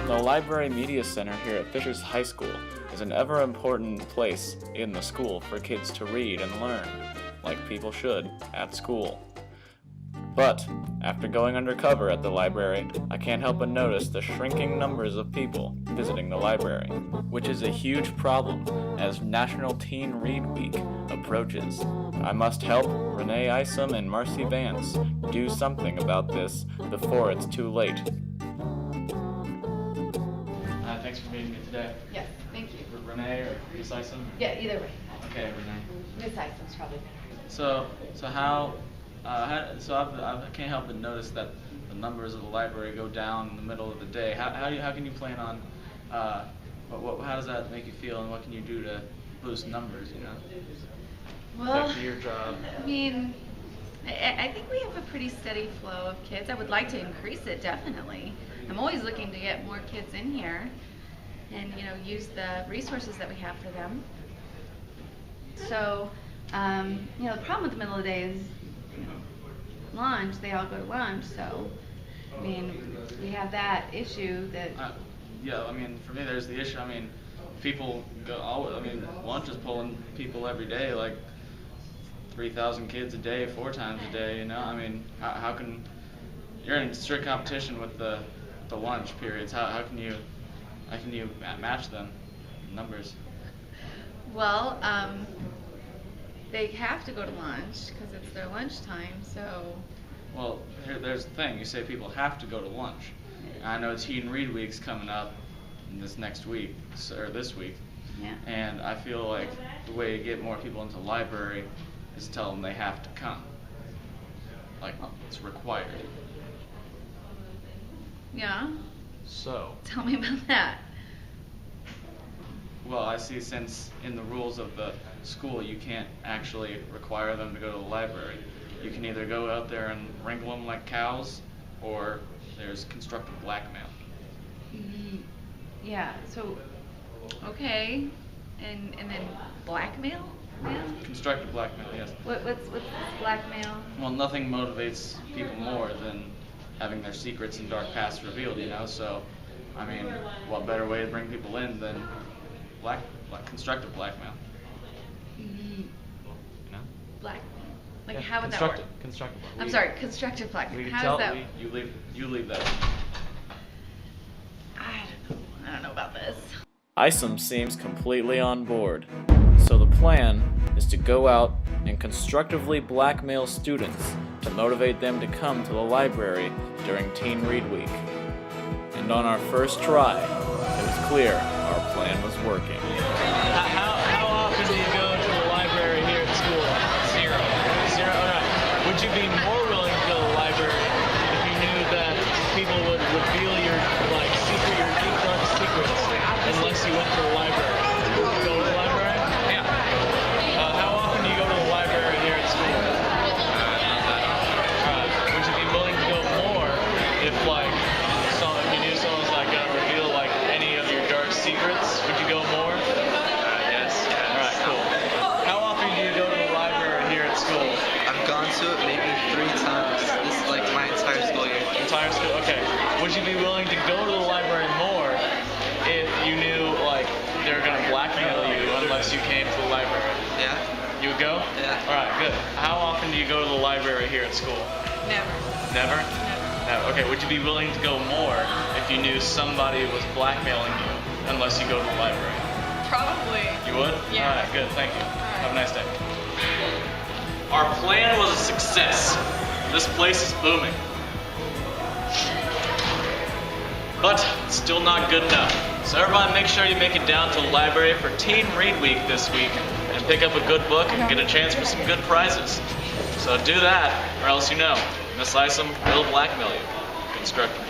The Library Media Center here at Fishers High School is an ever-important place in the school for kids to read and learn, like people should at school. But after going undercover at the library, I can't help but notice the shrinking numbers of people visiting the library, which is a huge problem as National Teen Read Week approaches. I must help Renee Isom and Marcy Vance do something about this before it's too late. Thanks for meeting me today. Yes, thank you. Renee or Miss Isom? Yeah, either way. Okay, Renee. Miss Isom's probably better. So I can't help but notice that the numbers of the library go down in the middle of the day. How can you plan on, how does that make you feel, and what can you do to boost numbers, you know? Well, Back to your job. I mean, I think we have a pretty steady flow of kids. I would like to increase it, definitely. I'm always looking to get more kids in here and, you know, use the resources that we have for them. So, you know, the problem with the middle of the day is, you know, lunch, they all go to lunch, so, I mean, we have that issue that... Yeah, I mean, for me, there's the issue, I mean, people lunch is pulling people every day, like 3,000 kids a day, 4 times a day, you know, I mean, how can, you're in strict competition with the lunch periods, how can you match them in numbers? Well, they have to go to lunch because it's their lunchtime, so... Well, there's the thing. You say people have to go to lunch. I know Teen Read Week's coming up this next week, or this week. Yeah. And I feel like the way to get more people into the library is tell them they have to come. Like, it's required. Yeah? So... Tell me about that. Well, I see since in the rules of the school you can't actually require them to go to the library. You can either go out there and wrangle them like cows, or there's constructive blackmail. Yeah, so, okay, and then blackmail? Yeah? Constructive blackmail, yes. What's blackmail? Well, nothing motivates people more than having their secrets and dark pasts revealed, you know, so, I mean, what better way to bring people in than constructive blackmail? You know? Blackmail? Like, Yeah, how would that work? Constructive. I'm sorry, constructive blackmail. How does that work? You leave that. I don't know about this. Isom seems completely on board. So the plan is to go out and constructively blackmail students to motivate them to come to the library during Teen Read Week. And on our first try, it was clear our plan was working. How often do you go to the library here at school? Zero. All right. Would you be more willing to go to the library if you knew that people would reveal your deep dark secrets unless you went to the library? Go to the library? Yeah. How often do you go to the library here at school? Would you be willing to go more if you knew someone was gonna reveal any of your dark secrets? Would you go more? Yes. Alright, cool. How often do you go to the library here at school? I've gone to it maybe 3 times. This is like my entire school year. Entire school? Okay. Would you be willing to go to the library more if you knew they were gonna blackmail you unless you came to the library? Yeah. You would go? Yeah. Alright, good. How often do you go to the library here at school? Never. Never? No. Okay, would you be willing to go more if you knew somebody was blackmailing you unless you go to the library? Probably. You would? Yeah. Alright, good, thank you. Have a nice day. Our plan was a success. This place is booming. But it's still not good enough. So everybody make sure you make it down to the library for Teen Read Week this week and pick up a good book and get a chance for some good prizes. So do that, or else Miss Isom will blackmail you constructively.